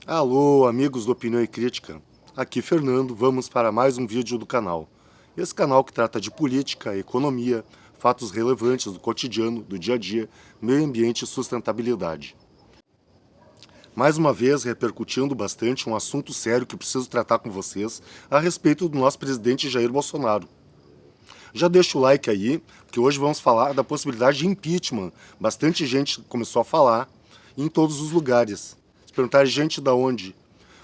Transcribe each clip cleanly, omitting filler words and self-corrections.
Alô, amigos do Opinião e Crítica. Aqui Fernando, vamos para mais um vídeo do canal. Esse canal que trata de política, economia, fatos relevantes do cotidiano, do dia a dia, meio ambiente e sustentabilidade. Mais uma vez, repercutindo bastante um assunto sério que preciso tratar com vocês a respeito do nosso presidente Jair Bolsonaro. Já deixa o like aí, porque hoje vamos falar da possibilidade de impeachment. Bastante gente começou a falar em todos os lugares. Se perguntar gente da onde?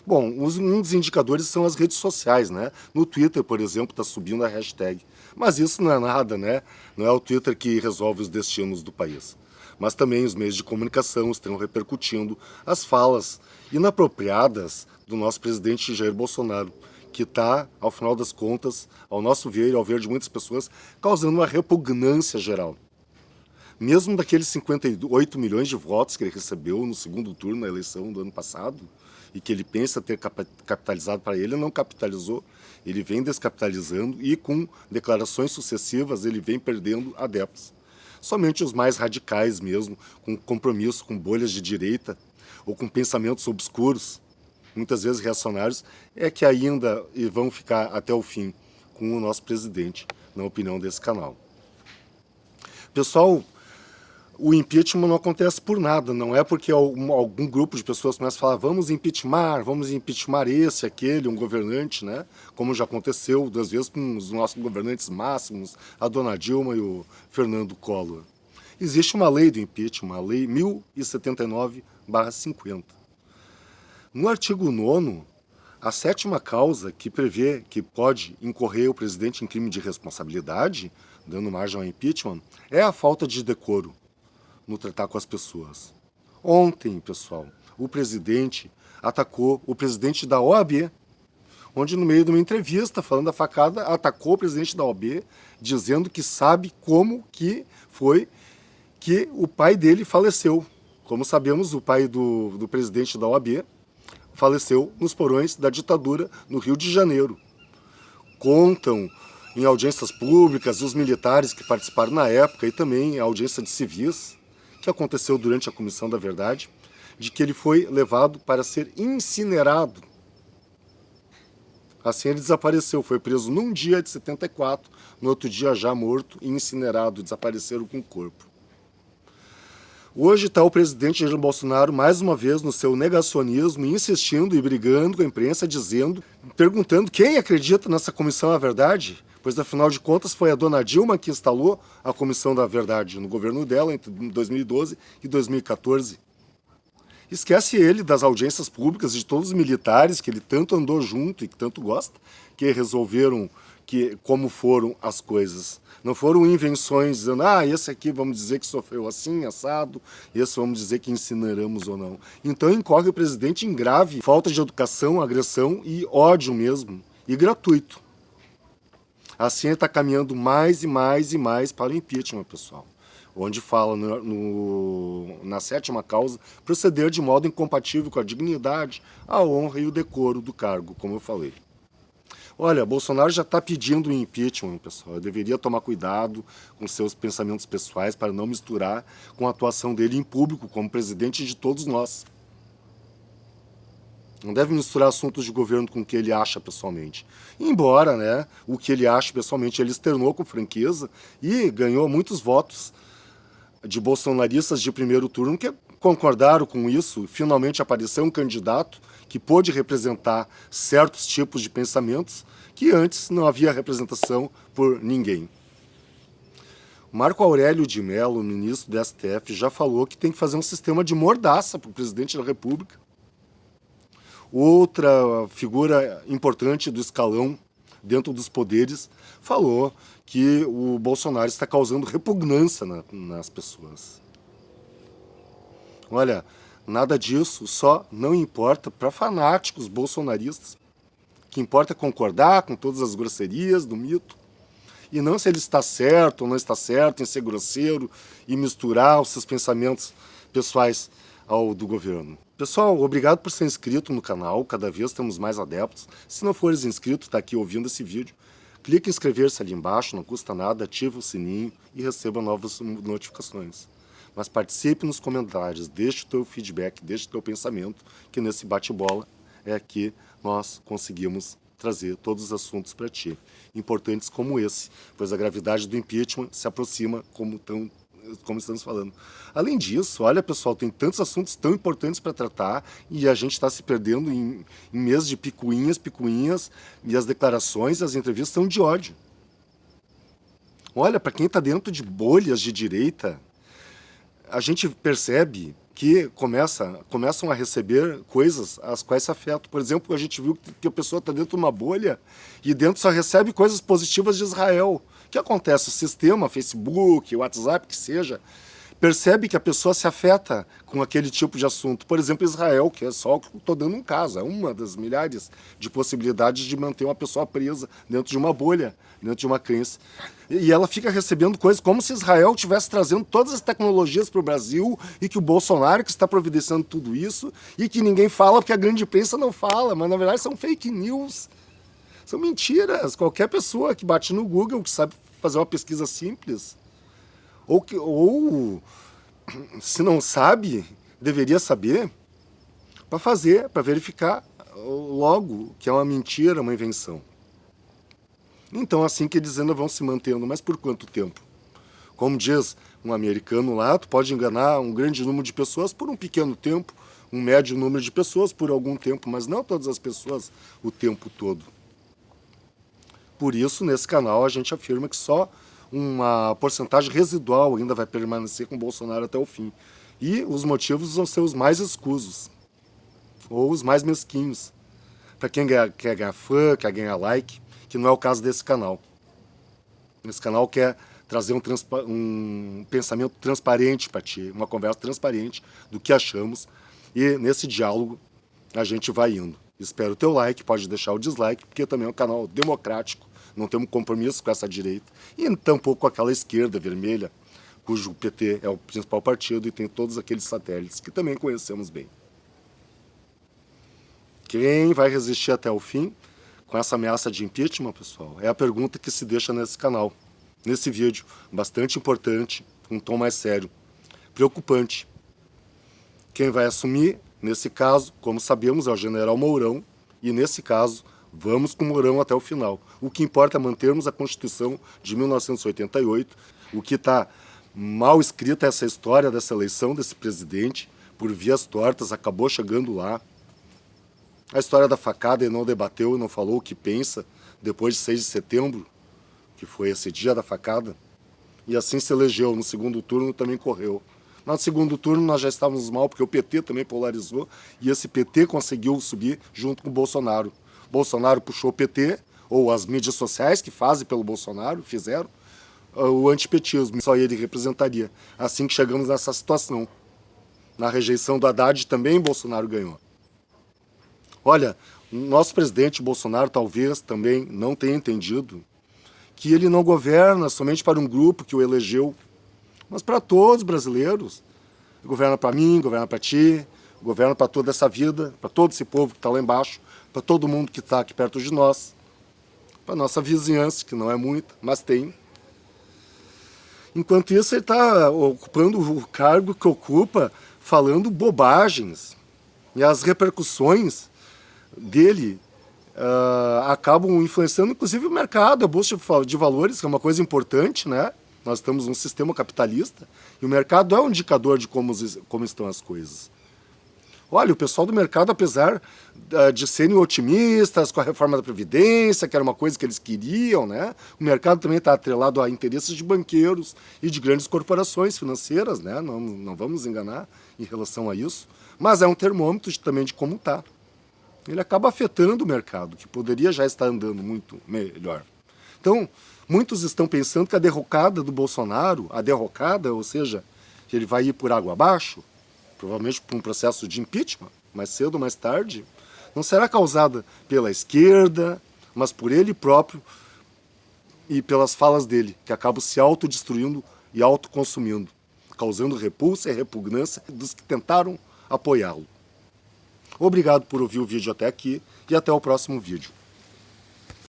Bom, um dos indicadores são as redes sociais, né? No Twitter, por exemplo, está subindo a hashtag. Mas isso não é nada, né? Não é o Twitter que resolve os destinos do país. Mas também os meios de comunicação estão repercutindo as falas inapropriadas do nosso presidente Jair Bolsonaro, que está, ao final das contas, ao nosso ver e ao ver de muitas pessoas, causando uma repugnância geral. Mesmo daqueles 58 milhões de votos que ele recebeu no segundo turno na eleição do ano passado, e que ele pensa ter capitalizado para ele, não capitalizou. Ele vem descapitalizando e com declarações sucessivas ele vem perdendo adeptos. Somente os mais radicais mesmo, com compromisso com bolhas de direita ou com pensamentos obscuros, muitas vezes reacionários, é que ainda vão ficar até o fim com o nosso presidente, na opinião desse canal. Pessoal, o impeachment não acontece por nada, não é porque algum grupo de pessoas começa a falar vamos impeachment esse, aquele, um governante, né? Como já aconteceu 2 vezes com os nossos governantes máximos, a dona Dilma e o Fernando Collor. Existe uma lei do impeachment, a lei 1079/50. No artigo 9º, a 7ª causa que prevê que pode incorrer o presidente em crime de responsabilidade, dando margem ao impeachment, é a falta de decoro no tratar com as pessoas. Ontem, pessoal, o presidente atacou o presidente da OAB, onde no meio de uma entrevista, falando da facada, atacou o presidente da OAB, dizendo que sabe como que foi que o pai dele faleceu. Como sabemos, o pai do presidente da OAB faleceu nos porões da ditadura no Rio de Janeiro. Contam em audiências públicas os militares que participaram na época e também a audiência de civis, que aconteceu durante a Comissão da Verdade, de que ele foi levado para ser incinerado. Assim ele desapareceu, foi preso num dia de 74, no outro dia já morto e incinerado, desapareceram com o corpo. Hoje está o presidente Jair Bolsonaro, mais uma vez, no seu negacionismo, insistindo e brigando com a imprensa, perguntando quem acredita nessa Comissão da Verdade, pois, afinal de contas, foi a dona Dilma que instalou a Comissão da Verdade no governo dela entre 2012 e 2014. Esquece ele das audiências públicas de todos os militares que ele tanto andou junto e que tanto gosta, que resolveram como foram as coisas. Não foram invenções dizendo, esse aqui vamos dizer que sofreu assim, assado, esse vamos dizer que incineramos ou não. Então incorre o presidente em grave falta de educação, agressão e ódio mesmo, e gratuito. Assim ele está caminhando mais e mais e mais para o impeachment, pessoal. Onde fala na 7ª causa, proceder de modo incompatível com a dignidade, a honra e o decoro do cargo, como eu falei. Olha, Bolsonaro já está pedindo o impeachment, pessoal. Eu deveria tomar cuidado com seus pensamentos pessoais para não misturar com a atuação dele em público como presidente de todos nós. Não deve misturar assuntos de governo com o que ele acha pessoalmente. Embora, né, o que ele acha pessoalmente ele externou com franqueza e ganhou muitos votos de bolsonaristas de primeiro turno que concordaram com isso. Finalmente apareceu um candidato que pôde representar certos tipos de pensamentos que antes não havia representação por ninguém. Marco Aurélio de Mello, ministro do STF, já falou que tem que fazer um sistema de mordaça para o presidente da República. Outra figura importante do escalão dentro dos poderes falou que o Bolsonaro está causando repugnância nas pessoas. Olha, nada disso só não importa para fanáticos bolsonaristas. O que importa é concordar com todas as grosserias do mito e não se ele está certo ou não está certo em ser grosseiro e misturar os seus pensamentos pessoais ao do governo. Pessoal, obrigado por ser inscrito no canal, cada vez temos mais adeptos. Se não fores inscrito, está aqui ouvindo esse vídeo, clique em inscrever-se ali embaixo, não custa nada, ativa o sininho e receba novas notificações. Mas participe nos comentários, deixe o teu feedback, deixe o teu pensamento, que nesse bate-bola é que nós conseguimos trazer todos os assuntos para ti, importantes como esse, pois a gravidade do impeachment se aproxima como estamos falando. Além disso, olha pessoal, tem tantos assuntos tão importantes para tratar e a gente está se perdendo em meses de picuinhas, e as declarações, as entrevistas são de ódio. Olha, para quem está dentro de bolhas de direita, a gente percebe que começam a receber coisas às quais se afetam. Por exemplo, a gente viu que a pessoa está dentro de uma bolha e dentro só recebe coisas positivas de Israel. O que acontece? O sistema, Facebook, WhatsApp, que seja, percebe que a pessoa se afeta com aquele tipo de assunto. Por exemplo, Israel, que é só que estou dando um caso, é uma das milhares de possibilidades de manter uma pessoa presa dentro de uma bolha, dentro de uma crença. E ela fica recebendo coisas como se Israel estivesse trazendo todas as tecnologias para o Brasil e que o Bolsonaro que está providenciando tudo isso e que ninguém fala porque a grande imprensa não fala, mas na verdade são fake news. São mentiras. Qualquer pessoa que bate no Google, que sabe fazer uma pesquisa simples, ou se não sabe, deveria saber, para verificar logo que é uma mentira, uma invenção. Então, assim que eles ainda vão se mantendo, mas por quanto tempo? Como diz um americano lá, tu pode enganar um grande número de pessoas por um pequeno tempo, um médio número de pessoas por algum tempo, mas não todas as pessoas o tempo todo. Por isso, nesse canal, a gente afirma que só uma porcentagem residual ainda vai permanecer com o Bolsonaro até o fim. E os motivos vão ser os mais escusos, ou os mais mesquinhos, para quem quer ganhar fã, quer ganhar like, que não é o caso desse canal. Esse canal quer trazer um pensamento transparente para ti, uma conversa transparente do que achamos, e nesse diálogo a gente vai indo. Espero o teu like, pode deixar o dislike, porque também é um canal democrático, não temos compromisso com essa direita, e tampouco com aquela esquerda vermelha, cujo PT é o principal partido e tem todos aqueles satélites que também conhecemos bem. Quem vai resistir até o fim com essa ameaça de impeachment, pessoal? É a pergunta que se deixa nesse canal, nesse vídeo, bastante importante, um tom mais sério, preocupante. Quem vai assumir, nesse caso, como sabemos, é o general Mourão, e nesse caso, vamos com o Mourão até o final. O que importa é mantermos a Constituição de 1988, o que está mal escrita essa história dessa eleição desse presidente, por vias tortas, acabou chegando lá. A história da facada ele não debateu, não falou o que pensa depois de 6 de setembro, que foi esse dia da facada, e assim se elegeu. No segundo turno também correu. No segundo turno nós já estávamos mal, porque o PT também polarizou, e esse PT conseguiu subir junto com o Bolsonaro. Bolsonaro puxou o PT, ou as mídias sociais que fazem pelo Bolsonaro, fizeram, o antipetismo, só ele representaria. Assim que chegamos nessa situação. Na rejeição do Haddad também Bolsonaro ganhou. Olha, o nosso presidente Bolsonaro talvez também não tenha entendido que ele não governa somente para um grupo que o elegeu, mas para todos os brasileiros. Ele governa para mim, governa para ti, governa para toda essa vida, para todo esse povo que está lá embaixo, para todo mundo que está aqui perto de nós, para nossa vizinhança, que não é muita, mas tem. Enquanto isso, ele está ocupando o cargo que ocupa, falando bobagens. E as repercussões dele acabam influenciando, inclusive, o mercado, a bolsa de valores, que é uma coisa importante, né? Nós estamos num sistema capitalista, e o mercado é um indicador de como estão as coisas. Olha, o pessoal do mercado, apesar de serem otimistas com a reforma da Previdência, que era uma coisa que eles queriam, né? O mercado também está atrelado a interesses de banqueiros e de grandes corporações financeiras, né? Não vamos enganar em relação a isso, mas é um termômetro também de como está. Ele acaba afetando o mercado, que poderia já estar andando muito melhor. Então, muitos estão pensando que a derrocada do Bolsonaro, ou seja, que ele vai ir por água abaixo, provavelmente por um processo de impeachment, mais cedo ou mais tarde, não será causada pela esquerda, mas por ele próprio e pelas falas dele, que acabam se autodestruindo e autoconsumindo, causando repulsa e repugnância dos que tentaram apoiá-lo. Obrigado por ouvir o vídeo até aqui e até o próximo vídeo.